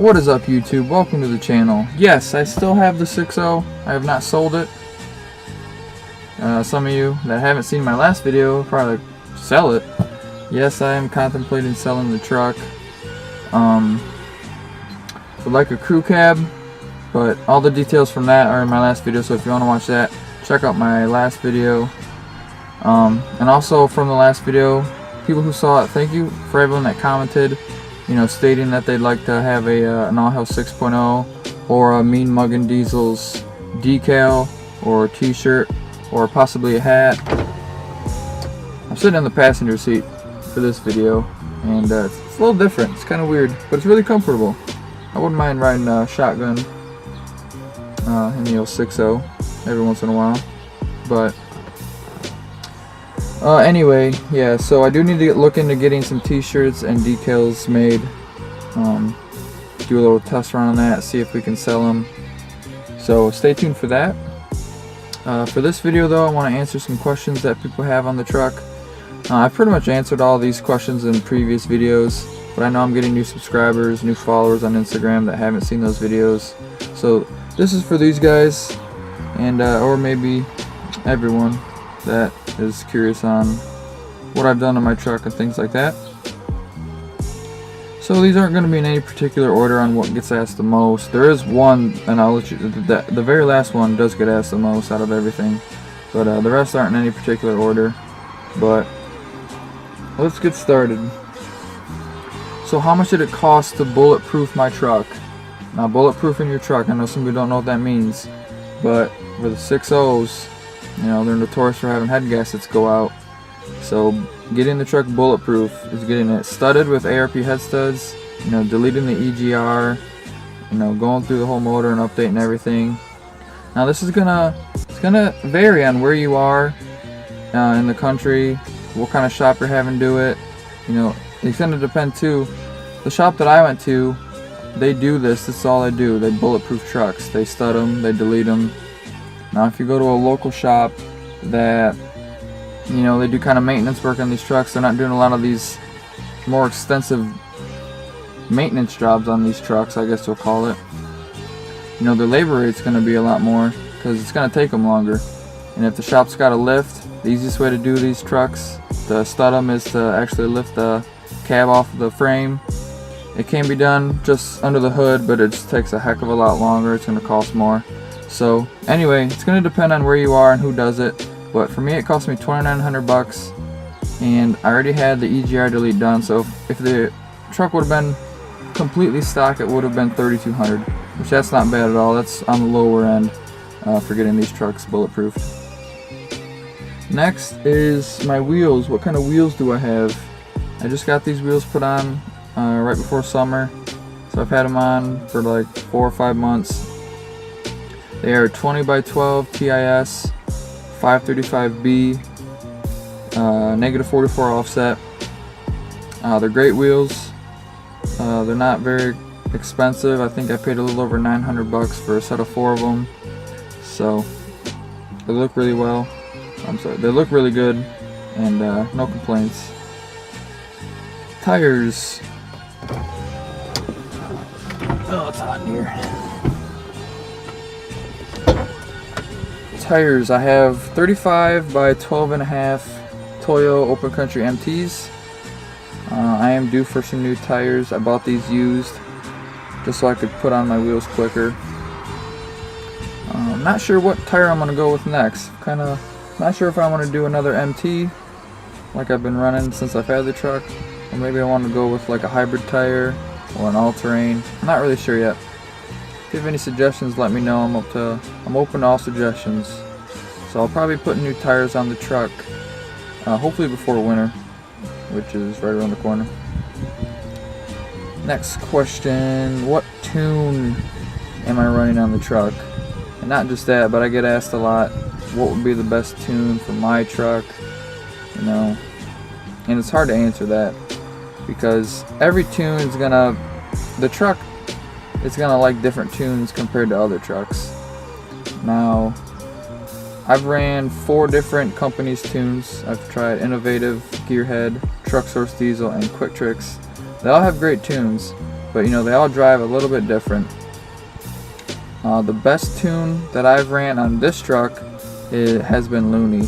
What is up, YouTube? Welcome to the channel. Yes, I still have the 6.0. I have not sold it. Some of you that haven't seen my last video probably sell it. Yes, I am contemplating selling the truck. Would like a crew cab, but all the details from that are in my last video, so if you want to watch that, check out my last video. And also from the last video, people who saw it, thank you for everyone that commented, you know, stating that they'd like to have an All Hell 6.0 or a Mean Muggin' Diesel's decal or a t-shirt or possibly a hat. I'm sitting in the passenger seat for this video, and it's a little different. It's kind of weird, but it's really comfortable. I wouldn't mind riding a shotgun in the 6.0 every once in a while. But anyway, yeah, so I do need to look into getting some t-shirts and decals made. Do a little test run on that, see if we can sell them. So stay tuned for that. For this video though, I want to answer some questions that people have on the truck. I've pretty much answered all these questions in previous videos, but I know I'm getting new subscribers, new followers on Instagram that haven't seen those videos. So this is for these guys, and or maybe everyone that is curious on what I've done on my truck and things like that. So these aren't going to be in any particular order on what gets asked the most. There is one, and I'll let you, the very last one does get asked the most out of everything, but the rest aren't in any particular order. But let's get started. So how much did it cost to bulletproof my truck? Now, bulletproofing your truck, I know some people don't know what that means, but for the 6.0s, you know, they're notorious for having head gaskets go out. So getting the truck bulletproof is getting it studded with ARP head studs, you know, deleting the EGR, you know, going through the whole motor and updating everything. Now this is gonna vary on where you are in the country, what kind of shop you're having do it. You know, it's gonna depend too. The shop that I went to, they do this. This is all they do. They bulletproof trucks. They stud them. They delete them. Now, if you go to a local shop that, you know, they do kind of maintenance work on these trucks, they're not doing a lot of these more extensive maintenance jobs on these trucks, I guess we'll call it. You know, the labor rate's going to be a lot more because it's going to take them longer. And if the shop's got a lift, the easiest way to do these trucks, to stud them, is to actually lift the cab off the frame. It can be done just under the hood, but it just takes a heck of a lot longer. It's going to cost more. So anyway, it's going to depend on where you are and who does it. But for me, it cost me $2,900, and I already had the EGR delete done. So if the truck would have been completely stock, it would have been $3,200, which that's not bad at all. That's on the lower end for getting these trucks bulletproof. Next is my wheels. What kind of wheels do I have? I just got these wheels put on right before summer, so I've had them on for like 4 or 5 months. They are 20x12 TIS 535B, negative 44 offset. They're great wheels. They're not very expensive. I think I paid a little over $900 for a set of 4 of them. So they look really well. They look really good, and no complaints. Tires. Oh, it's hot in here. Tires. I have 35x12.5 Toyo Open Country MTs. I am due for some new tires. I bought these used just so I could put on my wheels quicker. I'm not sure what tire I'm going to go with next. Kinda not sure if I want to do another MT like I've been running since I've had the truck, or maybe I want to go with like a hybrid tire or an all-terrain. I'm not really sure yet. If you have any suggestions, let me know. I'm open to all suggestions. So I'll probably put new tires on the truck, hopefully before winter, which is right around the corner. Next question: what tune am I running on the truck? And not just that, but I get asked a lot, what would be the best tune for my truck? You know, and it's hard to answer that because every tune is gonna, the truck, it's gonna like different tunes compared to other trucks. Now, I've ran 4 different companies' tunes. I've tried Innovative, Gearhead, Truck Source Diesel, and Quick Tricks. They all have great tunes, but you know, they all drive a little bit different. The best tune that I've ran on this truck has been Looney.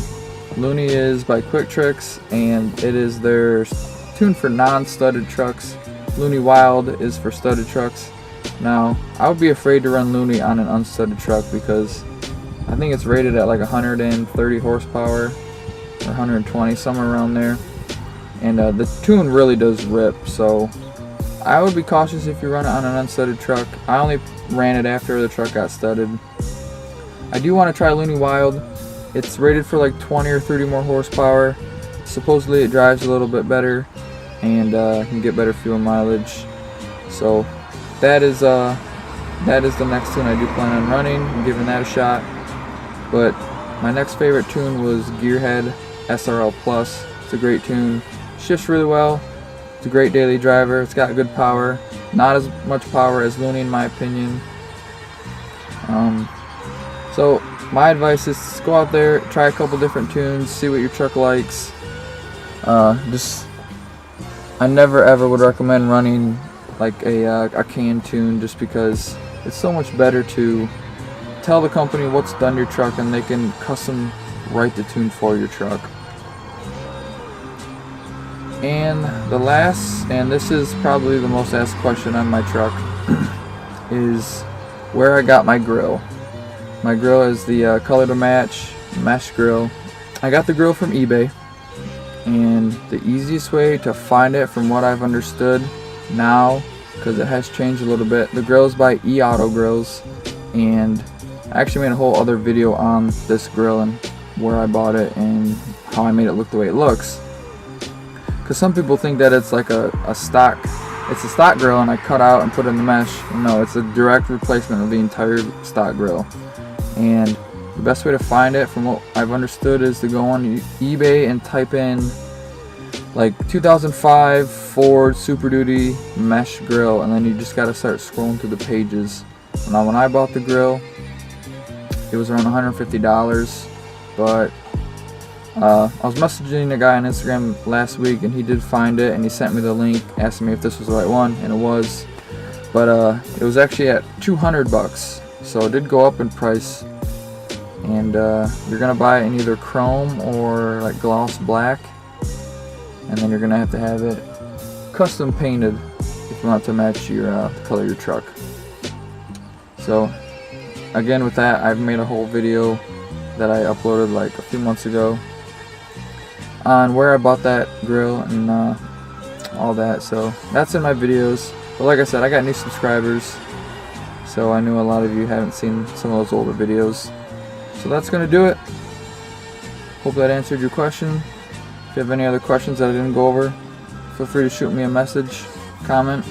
Looney is by Quick Tricks, and it is their tune for non-studded trucks. Looney Wild is for studded trucks. Now, I would be afraid to run Looney on an unstudded truck because I think it's rated at like 130 horsepower or 120, somewhere around there. And the tune really does rip, so I would be cautious if you run it on an unstudded truck. I only ran it after the truck got studded. I do want to try Looney Wild. It's rated for like 20 or 30 more horsepower. Supposedly it drives a little bit better and can get better fuel mileage. So that is the next tune I do plan on running and giving that a shot. But my next favorite tune was Gearhead SRL Plus. It's a great tune. Shifts really well. It's a great daily driver. It's got good power. Not as much power as Looney in my opinion. So my advice is just go out there, try a couple different tunes, see what your truck likes. I never ever would recommend running like a canned tune, just because it's so much better to tell the company what's done your truck and they can custom write the tune for your truck. And the last, and this is probably the most asked question on my truck, is where I got my grill. My grill is the color to match mesh grill. I got the grill from eBay, and the easiest way to find it, from what I've understood now, because it has changed a little bit, the grill is by eAuto Grills, and I actually made a whole other video on this grill and where I bought it and how I made it look the way it looks. Because some people think that it's like a stock grill and I cut out and put in the mesh. No, it's a direct replacement of the entire stock grill. And the best way to find it, from what I've understood, is to go on eBay and type in like 2005 Ford Super Duty mesh grill, and then you just gotta start scrolling through the pages. Now, when I bought the grill, it was around $150, but I was messaging a guy on Instagram last week, and he did find it, and he sent me the link, asking me if this was the right one, and it was. But it was actually at $200, so it did go up in price. And you're gonna buy it in either chrome or like gloss black, and then you're gonna have to have it custom painted if you want to match your the color of your truck. So again, with that, I've made a whole video that I uploaded like a few months ago on where I bought that grill and all that. So that's in my videos. But like I said, I got new subscribers, so I knew a lot of you haven't seen some of those older videos. So that's going to do it. Hope that answered your question. If you have any other questions that I didn't go over, feel free to shoot me a message, comment.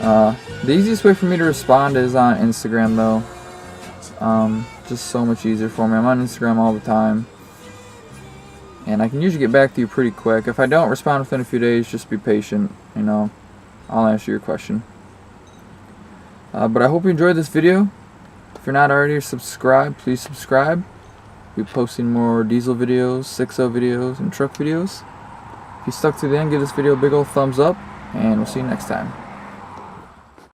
The easiest way for me to respond is on Instagram though. Just so much easier for me. I'm on Instagram all the time, and I can usually get back to you pretty quick. If I don't respond within a few days, just be patient. You know, I'll answer your question. But I hope you enjoyed this video. If you're not already subscribed, please subscribe. We'll be posting more diesel videos, 6.0 videos, and truck videos. If you stuck to the end, give this video a big old thumbs up, and we'll see you next time.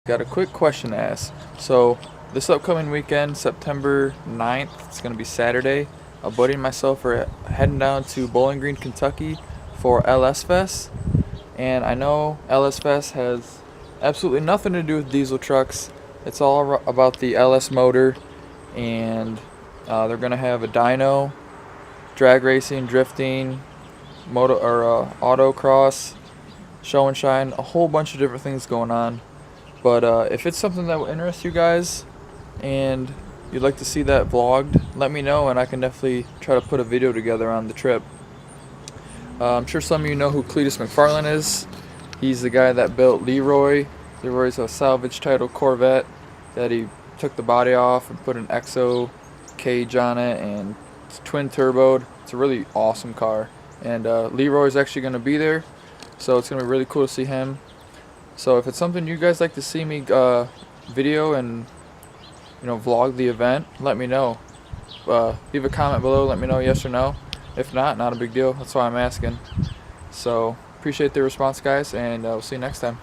Got a quick question to ask. So this upcoming weekend, September 9th, it's going to be Saturday. A buddy and myself are heading down to Bowling Green, Kentucky for LS Fest. And I know LS Fest has absolutely nothing to do with diesel trucks. It's all about the LS motor, and they're going to have a dyno, drag racing, drifting, autocross, show and shine, a whole bunch of different things going on. But if it's something that will interest you guys and you'd like to see that vlogged, let me know, and I can definitely try to put a video together on the trip. I'm sure some of you know who Cletus McFarlane is. He's the guy that built Leroy. Leroy's a salvage title Corvette that he took the body off and put an exo cage on it, and it's twin turboed. It's a really awesome car, and Leroy's actually going to be there, so it's going to be really cool to see him. So if it's something you guys like to see me video and vlog the event, let me know. Leave a comment below, let me know yes or no. If not a big deal. That's why I'm asking. So appreciate the response, guys, and we'll see you next time.